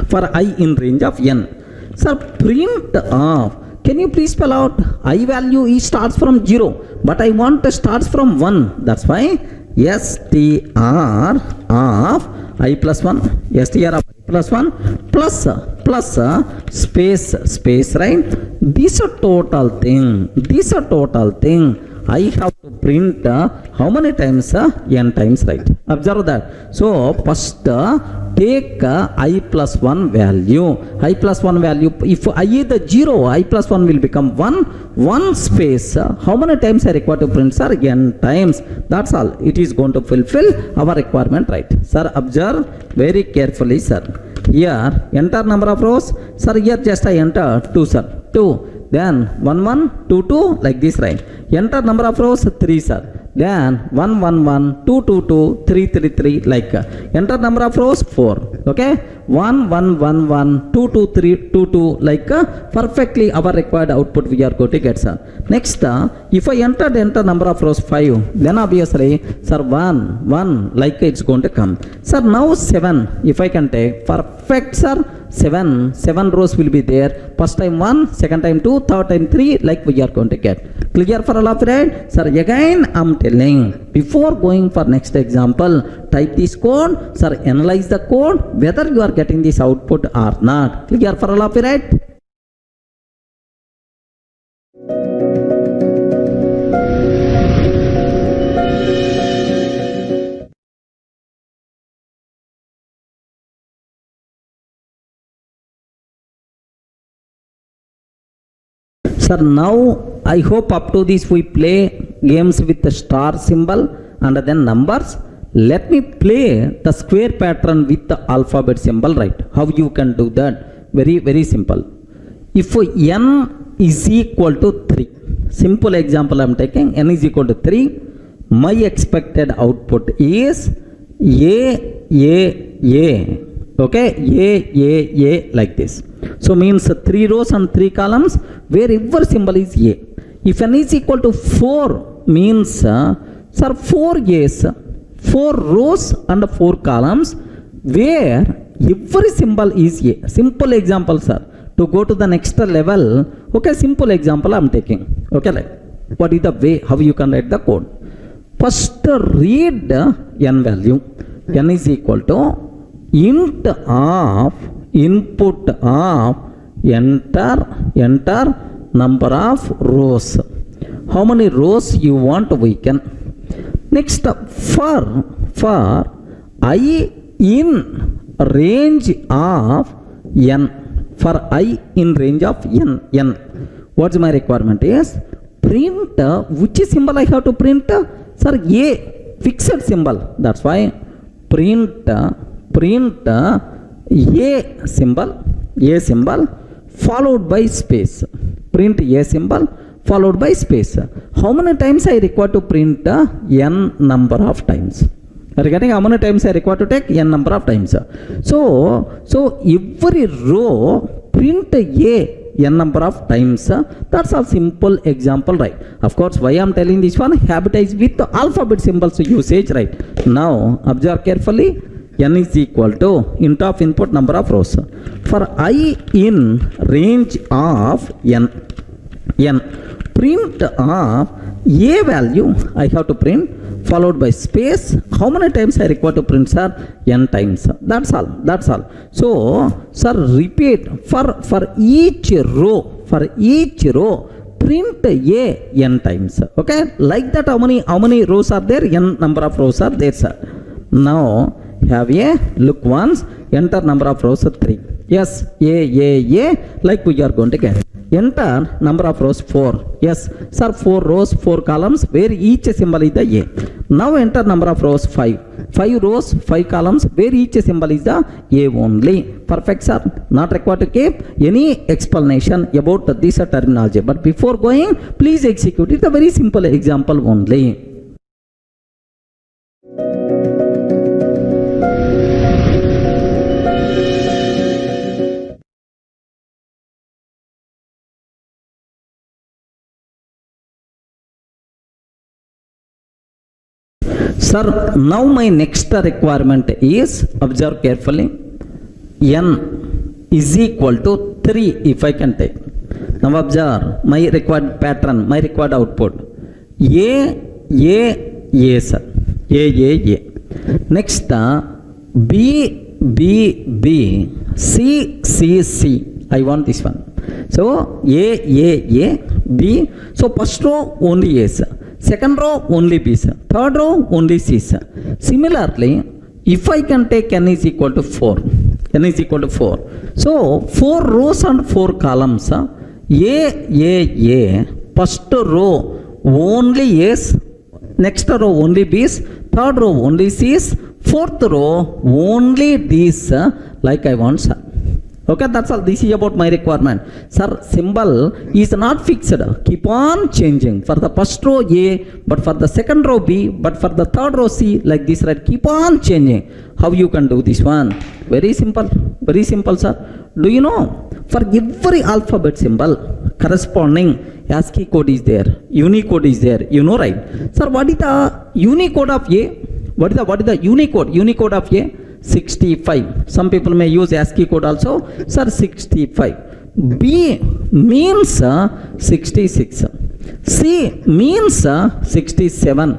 For I in range of n. Sir, print of, can you please spell out? I value is starts from 0, but I want to starts from 1. That's why str of I plus 1, str of I plus 1 plus space, right? This a total thing. I have to print how many times? N times, right? Observe that. So first take I plus 1 value. I plus 1 value. If I is the 0, I plus 1 will become 1. 1 space. How many times I require to print, sir? N times. That's all. It is going to fulfill our requirement, right? Sir, observe very carefully, sir. Here, enter number of rows. Sir, here just I enter 2, sir. 2. Then 1 1 2 2 like this, right? Enter number of rows 3, sir. Then 1 1 1 2 2 2 3 3 3 like. Enter number of rows 4. Okay, 1 1 1 1 2 2 3 2 2 like. Perfectly our required output we are going to get, sir. Next, if I enter number of rows 5, then obviously, sir, 1 1 like it's going to come. Sir, now 7 if I can take, perfect, sir. 7 rows will be there. First time 1, second time 2, third time 3, like we are going to get. Clear for all of it, right? Sir, again I'm telling, before going for next example, type this code, sir, analyze the code, whether you are getting this output or not. Clear for all of it, right? Sir, now I hope up to this we play games with the star symbol and then numbers. Let me play the square pattern with the alphabet symbol, right? How you can do that? Very, very simple. If n is equal to 3, simple example I am taking, n is equal to 3, my expected output is A, okay, A like this. So means 3 rows and 3 columns wherever symbol is A. If n is equal to 4 means, sir, 4 A's, 4 rows and 4 columns where every symbol is A. Simple example, sir. To go to the next level, okay, simple example I am taking. Okay, like what is the way how you can write the code? First, read n value. N is equal to int of input of enter number of rows. How many rows you want, we can. Next, for I in range of n. For I in range of n. What's my requirement is print which symbol I have to print? Sir, A fixed symbol. That's why print A symbol followed by space. Print A symbol followed by space. How many times I require to print n number of times? Regarding how many times I require to take n number of times. So every row print A n number of times. That's a simple example, right? Of course, why I am telling this one? Habitize with the alphabet symbols usage, right? Now observe carefully. N is equal to int of input number of rows. For I in range of n, print of A value I have to print followed by space. How many times I require to print, sir? N times. That's all. So, sir, repeat for each row print A n times. Okay, like that. How many rows are there? N number of rows are there, sir. Now have a look once. Enter number of rows 3. Yes, A like we are going to get. Enter number of rows 4. Yes, sir, 4 rows, 4 columns where each symbol is the A. Now enter number of rows 5. 5 rows, 5 columns where each symbol is the A only. Perfect, sir. Not required to keep any explanation about this terminology. But before going, please execute it. A very simple example only. Sir, now my next requirement is, observe carefully, n is equal to 3 if I can take. Now observe my required pattern, my required output. A, sir. A. Next, B, C. I want this one. So, A, B. So, first row only A, sir. Second row only B, sir. Third row only C, sir. Similarly, if I can take n is equal to 4. So 4 rows and 4 columns. A. First row only A's. Next row only B's. Third row only C's. Fourth row only D's. Like I want, sir. Okay, that's all. This is about my requirement. Sir, symbol is not fixed. Keep on changing. For the first row A, but for the second row B, but for the third row C, like this, right? Keep on changing. How you can do this one? Very simple, sir. Do you know? For every alphabet symbol, corresponding ASCII code is there. Unicode is there. You know, right? Sir, what is the Unicode of A? What is the Unicode of A? 65. Some people may use ASCII code also. Sir, 65. B means 66. C means 67.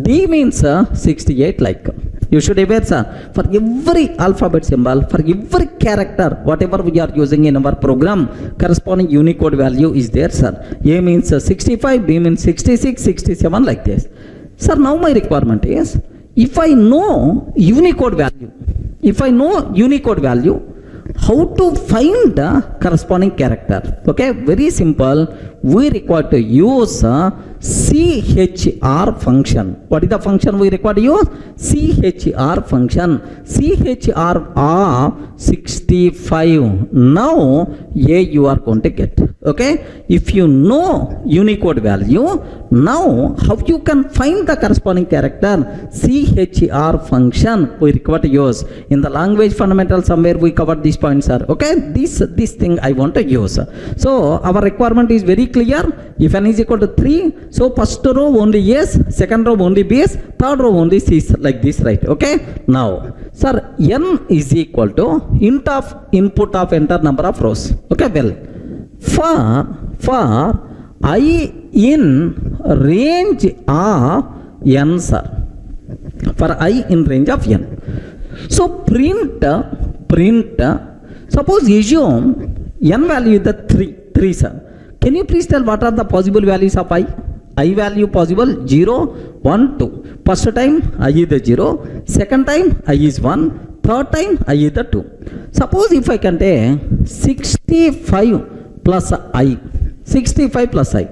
D means 68 like. You should aware, sir. For every alphabet symbol, for every character, whatever we are using in our program, corresponding Unicode value is there, sir. A means 65, B means 66, 67 like this. Sir, now my requirement is, if I know Unicode value, how to find the corresponding character? Okay, very simple. We require to use CHR function. What is the function we require to use? CHR function. CHR of 65. Now A you are going to get. Okay, if you know Unicode value, now how you can find the corresponding character? CHR function we require to use. In the language fundamental somewhere we covered these points, sir. Okay, this thing I want to use. So our requirement is very clear. If n is equal to 3, so first row only yes, second row only b's, third row only c's, like this, right? Okay, now sir, n is equal to int of input of enter number of rows. Okay, well, for I in range of n, sir, for I in range of n, so print suppose assume n value is the 3, sir. Can you please tell what are the possible values of I? I value possible 0, 1, 2. First time I is the 0, second time I is 1, third time I is the 2. Suppose if I can take 65 plus I, 65 plus I.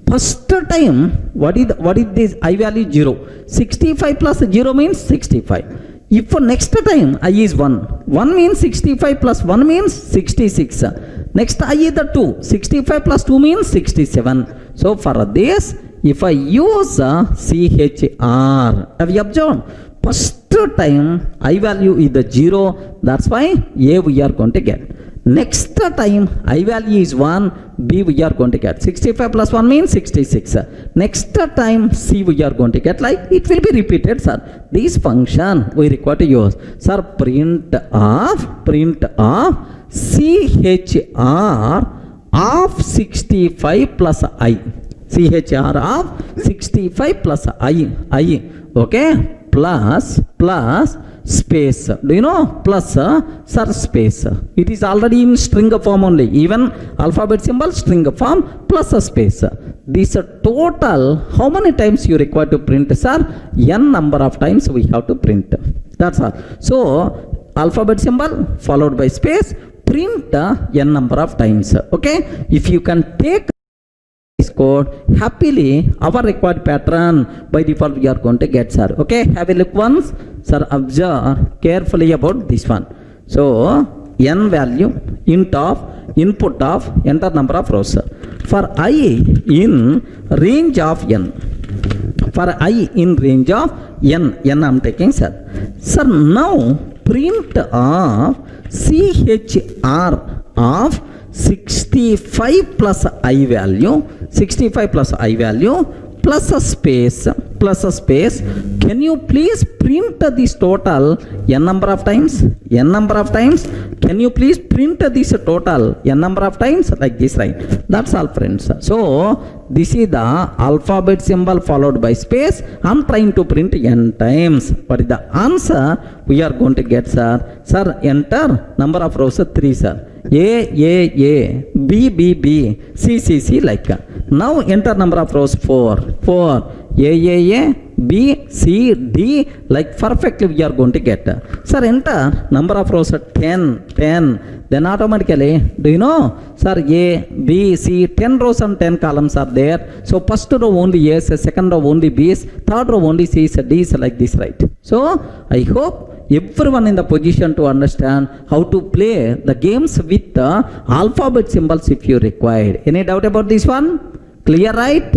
First time, what is this I value 0? 65 plus 0 means 65. If for next time I is 1 means 65 plus 1 means 66. Next I is the 2, 65 plus 2 means 67. So for this, if I use CHR, have you observed? First time I value is the 0, that's why A we are going to get. Next time I value is 1, B we are going to get. 65 plus 1 means 66. Next time C we are going to get, like it will be repeated, sir. This function we require to use. Sir, print of CHR of 65 plus I. CHR of 65 plus I. Okay, plus space. Do you know plus sir space? It is already in string form only. Even alphabet symbol string form plus a space. This total, how many times you require to print, sir? N number of times we have to print. That's all. So alphabet symbol followed by space, print n number of times. Okay, if you can take this code happily, our required pattern by default we are going to get, sir. Okay, have a look once, sir. Observe carefully about this one. So n value int of input of enter number of rows, sir. For I in range of n, for I in range of n I am taking, sir. Sir, now print of CHR of 65 plus I value, 65 plus I value plus a space, can you please print this total n number of times? Can you please print this total n number of times, like this, right? That's all, friends. So this is the alphabet symbol followed by space. I'm trying to print n times. What is the answer we are going to get, sir? Sir, enter number of rows 3, sir. A, B, C, like. Now enter number of rows 4. A, B, C, D, like perfectly we are going to get. Sir, enter number of rows 10. Then automatically, do you know, sir, A, B, C, 10 rows and 10 columns are there. So first row only A's, second row only B's, third row only C's, D's, like this, right? So I hope everyone in the position to understand how to play the games with the alphabet symbols if you required. Any doubt about this one? Clear, right?